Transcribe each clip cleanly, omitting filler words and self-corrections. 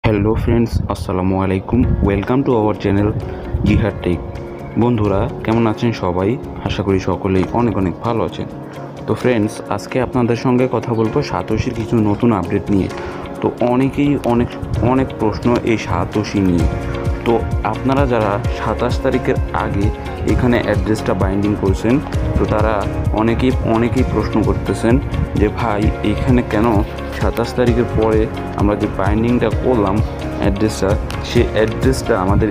Hello friends, আসসালামু আলাইকুম। Welcome to our channel জিহাদ টেক। বন্ধুরা কেমন আছেন সবাই? আশা করি সকলেই অনেক অনেক ভালো আছেন। তো ফ্রেন্ডস, আজকে আপনাদের সঙ্গে কথা বলবো সাতোশির কিছু নতুন আপডেট নিয়ে। তো অনেকেই অনেক অনেক প্রশ্ন এই সাতোশি নিয়ে। তো আপনারা যারা 27 তারিখের আগে এখানে অ্যাড্রেসটা বাইন্ডিং করছেন, তো তারা অনেকেই প্রশ্ন করতেছেন যে ভাই এখানে কেন 27 তারিখের পরে আমরা যে বাইন্ডিংটা করলাম অ্যাড্রেসটা, সেই অ্যাড্রেসটা আমাদের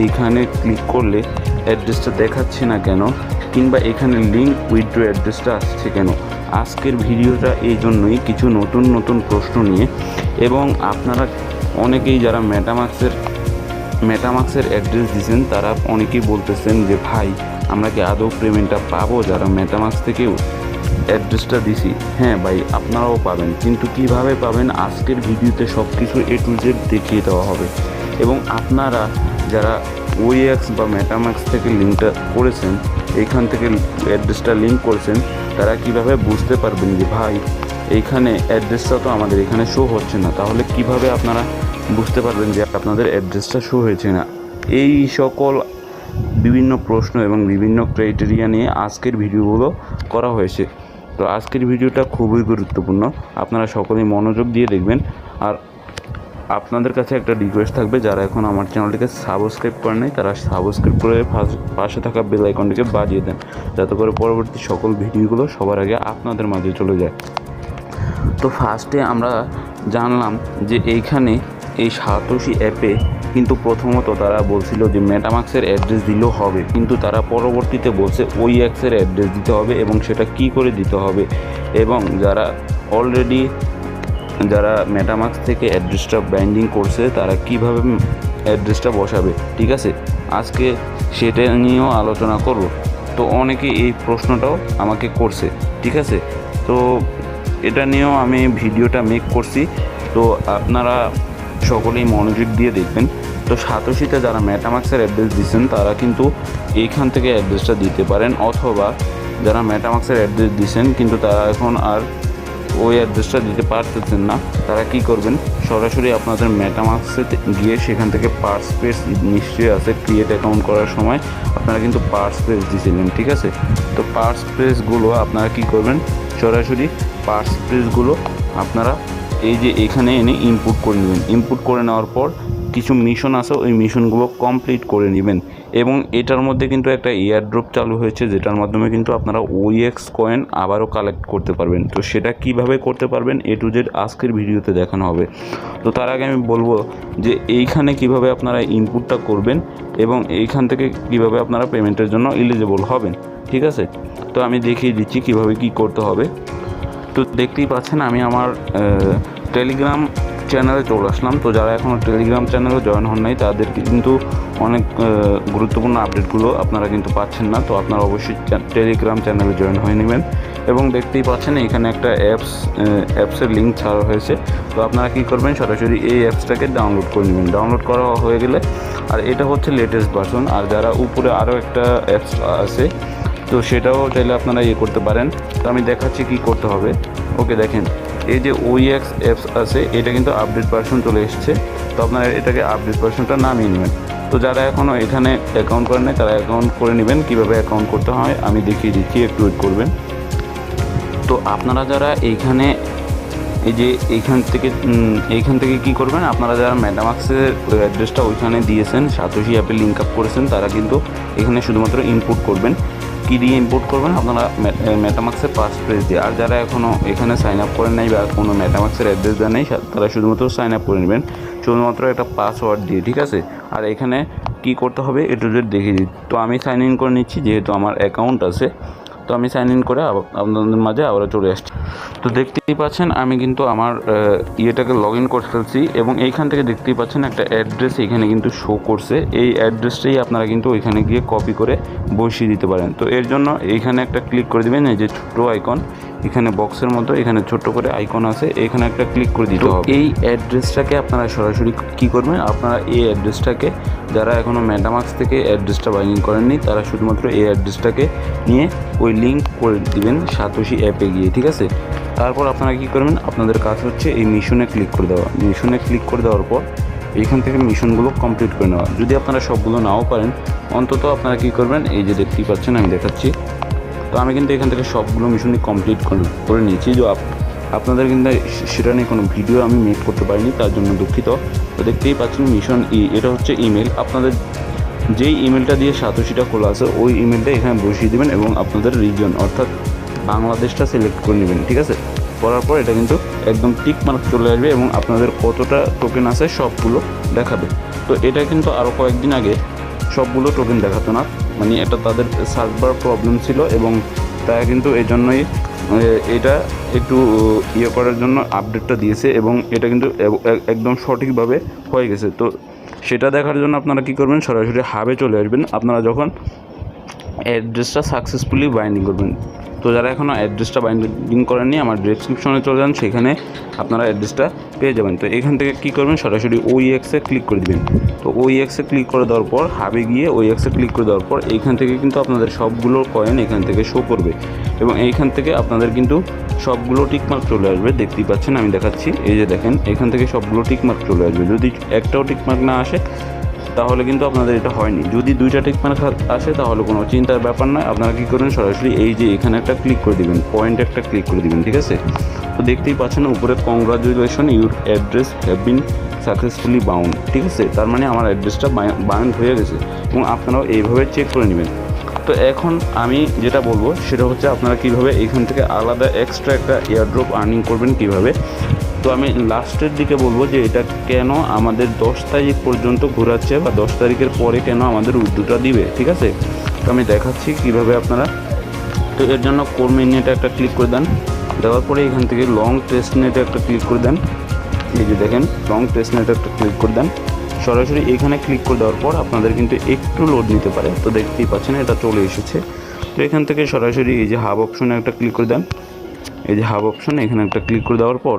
এইখানে ক্লিক করলে অ্যাড্রেসটা দেখাচ্ছে না কেন, কিংবা এখানে লিঙ্ক উইথড্র অ্যাড্রেসটা আসছে কেন। আজকের ভিডিওটা এই জন্যই, কিছু নতুন প্রশ্ন নিয়ে। এবং আপনারা অনেকেই যারা মেটামাক্সের অ্যাড্রেস দিয়েছেন, তারা অনেকেই বলতেছেন যে ভাই আমরা কি আদৌ পেমেন্টটা পাবো যারা মেটামাক্স থেকেও অ্যাড্রেসটা দিছি? হ্যাঁ ভাই, আপনারাও পাবেন, কিন্তু কিভাবে পাবেন আজকের ভিডিওতে সব কিছু A to Z দেখিয়ে দেওয়া হবে। এবং আপনারা যারা OEX বা মেটামাক্স থেকে লিঙ্কটা করেছেন, এইখান থেকে অ্যাড্রেসটা লিঙ্ক করেছেন, তারা কিভাবে বুঝতে পারবেন যে ভাই এইখানে অ্যাড্রেসটা তো আমাদের এখানে শো হচ্ছে না, তাহলে কিভাবে আপনারা বুঝতে পারবেন যে আপনাদের অ্যাড্রেসটা শো হয়েছে না? এই সকল বিভিন্ন প্রশ্ন এবং বিভিন্ন ক্রাইটেরিয়া নিয়ে আজকের ভিডিওগুলো করা হয়েছে। তো আজকের ভিডিওটা খুবই গুরুত্বপূর্ণ, আপনারা সকলেই মনোযোগ দিয়ে দেখবেন। আর আপনাদের কাছে একটা রিকোয়েস্ট থাকবে, যারা এখন আমার চ্যানেলটিকে সাবস্ক্রাইব করেন নাই, তারা সাবস্ক্রাইব করে পাশে থাকা বেল আইকনটিকে বাজিয়ে দেন, যাতে করে পরবর্তী সকল ভিডিওগুলো সবার আগে আপনাদের মাঝে চলে যায়। তো ফার্স্টে আমরা জানলাম যে এইখানে এই সাতোশি অ্যাপে কিন্তু প্রথমত তারা বলছিল যে মেটামাক্সের অ্যাড্রেস দিলেও হবে, কিন্তু তারা পরবর্তীতে বলছে OEX-এর অ্যাড্রেস দিতে হবে, এবং সেটা কি করে দিতে হবে, এবং যারা মেটামাক্স থেকে অ্যাড্রেসটা বাইন্ডিং করছে তারা কিভাবে অ্যাড্রেসটা বসাবে। ঠিক আছে, আজকে সেটা নিয়েও আলোচনা করব। তো অনেকে এই প্রশ্নটাও আমাকে করছে, ঠিক আছে। তো এটা নিয়েও আমি ভিডিওটা মেক করছি, তো আপনারা সকলেই মনোযোগ দিয়ে দেখবেন। তো সাতোশিতে যারা মেটামাক্সের অ্যাড্রেস দিচ্ছেন, তারা কিন্তু এইখান থেকে অ্যাড্রেসটা দিতে পারেন, অথবা যারা মেটামাক্সের অ্যাড্রেস দিচ্ছেন কিন্তু তারা এখন আর ওই অ্যাড্রেসটা দিতে পারতেছেন না, তারা কি করবেন, সরাসরি আপনাদের মেটামাক্সে গিয়ে সেখান থেকে পার্স পেজ নিশ্চয়ই আছে, ক্রিয়েট অ্যাকাউন্ট করার সময় আপনারা কিন্তু পার্স পেজ দিয়েছিলেন, ঠিক আছে। তো পার্স পেজগুলো আপনারা কি করবেন, সরাসরি পার্স পেজগুলো আপনারা এই যে এখানে এনে ইনপুট করে নেবেন। ইনপুট করে নেওয়ার পর কিছু মিশন আছে, ওই মিশনগুলো কমপ্লিট করে নেবেন। এবং এটার মধ্যে কিন্তু একটা এয়ারড্রপ চালু হয়েছে, যেটার মাধ্যমে কিন্তু আপনারা OEX কয়েন আবারও কালেক্ট করতে পারবেন। তো সেটা কিভাবে করতে পারবেন A to Z আজকের ভিডিওতে দেখানো হবে। তো তার আগে আমি বলবো যে এইখানে কিভাবে আপনারা ইনপুটটা করবেন, এবং এইখান থেকে কিভাবে আপনারা পেমেন্টের জন্য এলিজিবল হবেন, ঠিক আছে। তো আমি দেখিয়ে দিচ্ছি কিভাবে কি করতে হবে। তো দেখতেই পাচ্ছেন আমি আমার টেলিগ্রাম চ্যানেলে চলে আসলাম। তো যারা এখনও টেলিগ্রাম চ্যানেলে জয়েন হন নাই, তাদের কিন্তু অনেক গুরুত্বপূর্ণ আপডেটগুলো আপনারা কিন্তু পাচ্ছেন না। তো আপনারা অবশ্যই টেলিগ্রাম চ্যানেলে জয়েন হয়ে নেবেন। এবং দেখতেই পাচ্ছেন এখানে একটা অ্যাপসের লিঙ্ক ছাড়া হয়েছে। তো আপনারা কী করবেন, সরাসরি এই অ্যাপসটাকে ডাউনলোড করে নেবেন। ডাউনলোড করা হয়ে গেলে, আর এটা হচ্ছে লেটেস্ট ভার্সন, আর যারা উপরে আরও একটা অ্যাপস আছে, তো সেটাও চাইলে আপনারা করতে পারেন। তো আমি দেখাচ্ছি কি করতে হবে। ওকে, দেখেন এই যে OEX অ্যাপস আছে, এটা কিন্তু আপডেট ভার্সন চলে এসেছে। তো আপনারা এটাকে আপডেট ভার্সনটা নামিয়ে নেবেন। তো যারা এখনও এখানে অ্যাকাউন্ট করেন নাই, তারা অ্যাকাউন্ট করে নেবেন। কীভাবে অ্যাকাউন্ট করতে হয় আমি দেখিয়ে দিচ্ছি, একটু ওয়েট করবেন। তো আপনারা যারা এইখানে এই যে এইখান থেকে কী করবেন, আপনারা যারা মেটামাক্সের অ্যাড্রেসটা ওইখানে দিয়েছেন, সাতোশি অ্যাপে লিঙ্ক আপ করেছেন, তারা কিন্তু এখানে শুধুমাত্র ইনপুট করবেন। কী দিয়ে ইনপুট করবেন, আপনারা মেটামাক্সের পাস পেজ দিয়ে। আর যারা এখনও এখানে সাইন আপ করেন নাই বা কোনো মেটামাক্সের অ্যাড্রেস দেওয়া নেই, তারা শুধুমাত্র সাইন আপ করে নেবেন, শুধুমাত্র একটা পাসওয়ার্ড দিয়ে, ঠিক আছে। আর এখানে কী করতে হবে A to Z দেখিয়ে দিই। তো আমি সাইন ইন করে নিচ্ছি, যেহেতু আমার অ্যাকাউন্ট আছে। তো আমি সাইন ইন করে আপনাদের মাঝে আবার চলে আসছি। তো দেখতেই পাচ্ছেন আমি কিন্তু আমার ইয়েটাকে লগ ইন করে ফেলছি, এবং এইখান থেকে দেখতেই পাচ্ছেন একটা অ্যাড্রেস এখানে কিন্তু শো করছে। এই অ্যাড্রেসটাই আপনারা কিন্তু ওইখানে গিয়ে কপি করে বসিয়ে দিতে পারেন। তো এর জন্য এইখানে একটা ক্লিক করে দেবেন, এই যে ছোট্ট আইকন, এখানে বক্সের মতো এখানে ছোট্ট করে আইকন আছে, এখানে একটা ক্লিক করে দিতে হবে। এই অ্যাড্রেসটাকে আপনারা সরাসরি কী করবেন, আপনারা এই অ্যাড্রেসটাকে, যারা এখনও মেটামাক্স থেকে অ্যাড্রেসটা বাইন্ডিং করেননি, তারা শুধুমাত্র এই অ্যাড্রেসটাকে নিয়ে ওই লিঙ্ক করে দিবেন সাতোশি অ্যাপে গিয়ে, ঠিক আছে। তারপর আপনারা কী করবেন, আপনাদের কাজ হচ্ছে এই মিশনে ক্লিক করে দেওয়া। মিশনে ক্লিক করে দেওয়ার পর এইখান থেকে মিশনগুলো কমপ্লিট করে নেওয়া। যদি আপনারা সবগুলো নাও পারেন, অন্তত আপনারা কী করবেন, এই যে দেখতেই পাচ্ছেন আমি দেখাচ্ছি। তো আমি কিন্তু এখান থেকে সবগুলো মিশনই কমপ্লিট করে নিয়েছি। যে আপনাদের কিন্তু সেটা নিয়ে কোনো ভিডিও আমি মেক করতে পারিনি, তার জন্য দুঃখিত। তো দেখতেই পাচ্ছেন মিশন এটা হচ্ছে ইমেল। আপনাদের যেই ইমেলটা দিয়ে সাতোশিটা খোলা আছে ওই ইমেলটা এখানে বসিয়ে দেবেন এবং আপনাদের রিজন অর্থাৎ বাংলাদেশটা সিলেক্ট করে নেবেন, ঠিক আছে। করার পর এটা কিন্তু একদম টিক মার্ক চলে আসবে এবং আপনাদের কতটা টোকেন আছে সবগুলো দেখাবে। তো এটা কিন্তু আরও কয়েকদিন আগে সবগুলো টোকেন দেখাতো না, মানে এটা তাদের সার্ভার প্রবলেম ছিল এবং তারা কিন্তু এই জন্যই এটা একটু করার জন্য আপডেটটা দিয়েছে এবং এটা কিন্তু একদম সঠিকভাবে হয়ে গেছে। তো সেটা দেখার জন্য আপনারা কী করবেন, সরাসরি হাবে চলে আসবেন আপনারা যখন অ্যাড্রেসটা সাকসেসফুলি বাইন্ডিং করবেন। তো যারা এখনও অ্যাড্রেসটা বাইন্ডিং করেননি, আমার ডেসক্রিপশনে চলে যান, সেখানে আপনারা অ্যাড্রেসটা পেয়ে যাবেন। তো এখান থেকে কী করবেন, সরাসরি OEX-এ ক্লিক করে দেবেন। তো OEX-এ ক্লিক করে দেওয়ার পর হাবে গিয়ে OEX-এ ক্লিক করে দেওয়ার পর এইখান থেকে কিন্তু আপনাদের সবগুলো কয়েন এখান থেকে শো করবে এবং এইখান থেকে আপনাদের কিন্তু সবগুলো টিকমার্ক চলে আসবে। দেখতেই পাচ্ছেন আমি দেখাচ্ছি, এই যে দেখেন এখান থেকে সবগুলো টিকমার্ক চলে আসবে। যদি একটাও টিকমার্ক না আসে তাহলে কিন্তু আপনাদের এটা হয়নি। যদি দুইটা টিকমার্ক আসে তাহলে কোনো চিন্তার ব্যাপার নয়। আপনারা কী করবেন, সরাসরি এই যে এখানে একটা ক্লিক করে দিবেন, পয়েন্ট একটা ক্লিক করে দিবেন, ঠিক আছে। তো দেখতেই পাচ্ছেন উপরে congratulation, your address have been successfully bound, ঠিক আছে। তার মানে আমার অ্যাড্রেসটা বাউন্ড হয়ে গেছে এবং আপনারাও এইভাবে চেক করে নেবেন। তো এখন আমি যেটা বলবো সেটা হচ্ছে আপনারা কীভাবে এখান থেকে আলাদা এক্সট্রা একটা এয়ারড্রপ আর্নিং করবেন কীভাবে। তো আমি লাস্টের দিকে বলবো যে এটা কেন আমাদের 10 তারিখ পর্যন্ত ঘোরাচ্ছে বা 10 তারিখের পরে কেন আমাদের উইথড্রটা দিবে, ঠিক আছে। তো আমি দেখাচ্ছি কীভাবে আপনারা। তো এর জন্য কোর মেনুতে একটা ক্লিক করে দেন, দেওয়ার পরে এখান থেকে লং টেস্ট নেটে একটা ক্লিক করে দেন। এই যে দেখেন লং টেস্ট নেটে একটা ক্লিক করে দেন। সরাসরি এখানে ক্লিক করে দেওয়ার পর আপনাদের কিন্তু একটু লোড নিতে পারে। তো দেখতেই পাচ্ছেন এটা চলে এসেছে। তো এখান থেকে সরাসরি এই যে হাব অপশনে একটা ক্লিক করে দেন। এই যে হাব অপশন এখানে একটা ক্লিক করে দেওয়ার পর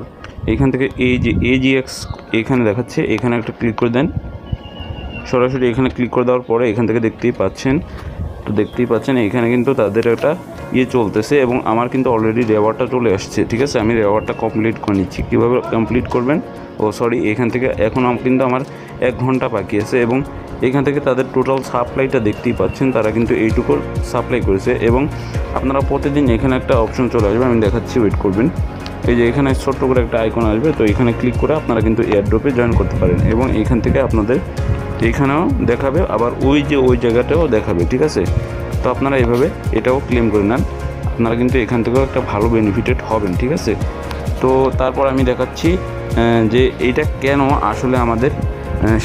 এখান থেকে এই যে AGX এখানে দেখাচ্ছে, এখানে একটা ক্লিক করে দেন। সরাসরি এখানে ক্লিক করে দেওয়ার পরে এখান থেকে দেখতেই পাচ্ছেন, তো দেখতেই পাচ্ছেন এখানে কিন্তু তাদের একটা চলতেছে এবং আমার কিন্তু অলরেডি রেওয়ার্ডটা চলে আসছে, ঠিক আছে। আমি রেওয়ার্ডটা কমপ্লিট করে নিচ্ছি। কীভাবে কমপ্লিট করবেন, এখান থেকে এখন কিন্তু আমার 1 ঘন্টা বাকি আছে এবং এখান থেকে তাদের টোটাল সাপ্লাইটা দেখতেই পাচ্ছেন, তারা কিন্তু এইটুকুর সাপ্লাই করেছে এবং আপনারা প্রতিদিন এখানে একটা অপশন চলে আসবে, আমি দেখাচ্ছি, ওয়েট করবেন। এই যে এখানে ছোট্ট করে একটা আইকন আসবে, তো এখানে ক্লিক করে আপনারা কিন্তু এয়ারড্রপে জয়েন করতে পারেন এবং এইখান থেকে আপনাদের এইখানেও দেখাবে, আবার ওই জায়গাটাও দেখাবে, ঠিক আছে। তো আপনারা এইভাবে এটাও ক্লেম করে নেন, আপনারা কিন্তু এখান থেকেও একটা ভালো বেনিফিটেড হবেন, ঠিক আছে। তো তারপর আমি দেখাচ্ছি যে এইটা কেন আসলে আমাদের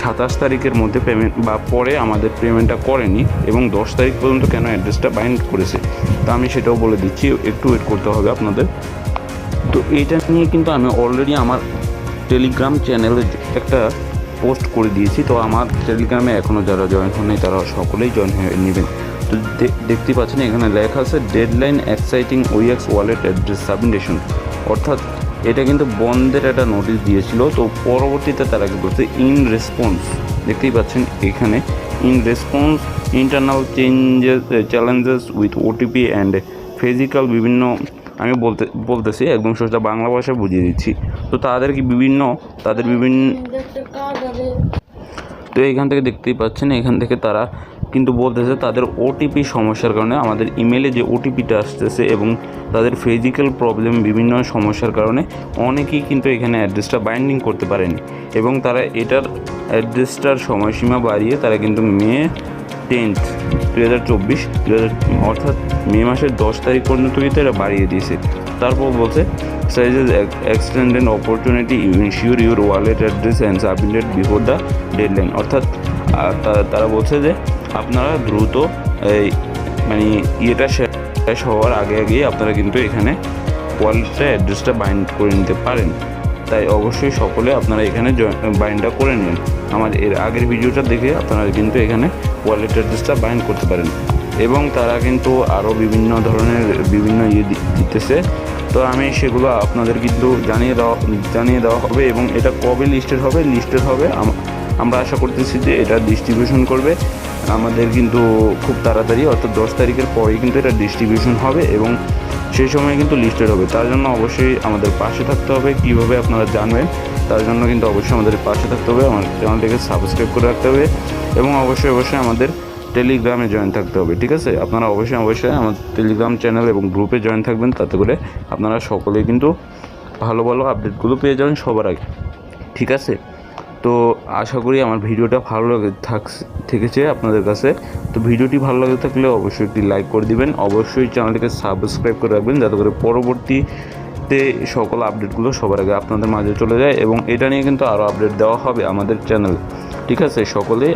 27 তারিখের মধ্যে পেমেন্ট বা পরে আমাদের পেমেন্টটা করেনি এবং 10 তারিখ পর্যন্ত কেন অ্যাড্রেসটা বাইন্ড করেছে। তো আমি সেটাও বলে দিচ্ছি, একটু ওয়েট করতে হবে আপনাদের। তো এইটা নিয়ে কিন্তু আমি অলরেডি আমার টেলিগ্রাম চ্যানেলে একটা পোস্ট করে দিয়েছি। তো আমার টেলিগ্রামে এখনও যারা জয়েন হয়নি তারা সকলেই জয়েন হয়ে নেবেন। তো দেখতেই পাচ্ছেন এখানে লেখা আছে deadline exciting OEX wallet address submission, অর্থাৎ এটা কিন্তু বন্ধের একটা নোটিশ দিয়েছিল। তো পরবর্তীতে তারা কি বলছে, ইন রেসপন্স, দেখতেই পাচ্ছেন এখানে in response internal challenges with OTP and physical বিভিন্ন, আমি বলতেছি একদম সোজা বাংলা ভাষায় বুঝিয়ে দিচ্ছি। তো তাদের বিভিন্ন তো এইখান থেকে দেখতেই পাচ্ছেন এখান থেকে তারা কিন্তু বলতেছে তাদের OTP সমস্যার কারণে আমাদের ইমেলে যে OTPটা আসতেছে এবং তাদের ফিজিক্যাল প্রবলেম বিভিন্ন সমস্যার কারণে অনেকেই কিন্তু এখানে অ্যাড্রেসটা বাইন্ডিং করতে পারেনি এবং তারা এটার অ্যাড্রেসটার সময়সীমা বাড়িয়ে তারা কিন্তু মে 10, 2024 অর্থাৎ মে মাসের 10 তারিখ পর্যন্ত কিন্তু এটা বাড়িয়ে দিয়েছে। তারপর বলছে sizes extended opportunity ensure your wallet address and submitted before the deadline, অর্থাৎ তারা বলছে যে আপনারা দ্রুত মানে ইয়েটা শেষ হওয়ার আগেই আপনারা কিন্তু এখানে ওয়ালেটটা অ্যাড্রেসটা বাইন্ড করে নিতে পারেন। তাই অবশ্যই সকলে আপনারা এখানে বাইন্ডটা করে নিন। আমার এর আগের ভিডিওটা দেখে আপনারা কিন্তু এখানে ওয়ালেট অ্যাড্রেসটা বাইন্ড করতে পারেন এবং তারা কিন্তু আরও বিভিন্ন ধরনের বিভিন্ন দিতেছে। তো আমি সেগুলো আপনাদের কিন্তু জানিয়ে দেওয়া হবে এবং এটা কবে লিস্টেড হবে আমরা আশা করতেছি যে এটা ডিস্ট্রিবিউশন করবে আমাদের কিন্তু খুব তাড়াতাড়ি, অর্থাৎ 10 তারিখের পরেই কিন্তু এটা ডিস্ট্রিবিউশন হবে এবং সেই সময় কিন্তু লিস্টেড হবে। তার জন্য অবশ্যই আমাদের পাশে থাকতে হবে। কীভাবে আপনারা জানবেন তার জন্য কিন্তু অবশ্যই আমাদের পাশে থাকতে হবে, আমার চ্যানেলটিকে সাবস্ক্রাইব করে রাখতে হবে এবং অবশ্যই আমাদের টেলিগ্রামে জয়েন থাকতে হবে। ঠিক আছে, আপনারা অবশ্যই আমার টেলিগ্রাম চ্যানেল এবং গ্রুপে জয়েন থাকবেন, তাতে করে আপনারা সকলেই কিন্তু ভালো আপডেটগুলো পেয়ে যাবেন সবার আগে। ঠিক আছে, তো আশা করি আমার ভিডিওটা ভালো থেকেছে আপনাদের কাছে। তো ভিডিওটি ভালো লাগে থাকলে অবশ্যই একটি লাইক করে দিবেন, অবশ্যই চ্যানেলটিকে সাবস্ক্রাইব করে রাখবেন, যাতে করে পরবর্তীতে সকল আপডেটগুলো সবার আগে আপনাদের মাঝে চলে যায়। এবং এটা নিয়ে কিন্তু আরও আপডেট দেওয়া হবে আমাদের চ্যানেল। ঠিক আছে, সকলে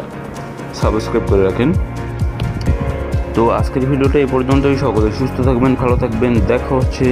সাবস্ক্রাইব করে রাখেন। তো আজকের ভিডিওটা এই পর্যন্তই। সকলে সুস্থ থাকবেন, ভালো থাকবেন, দেখা হচ্ছে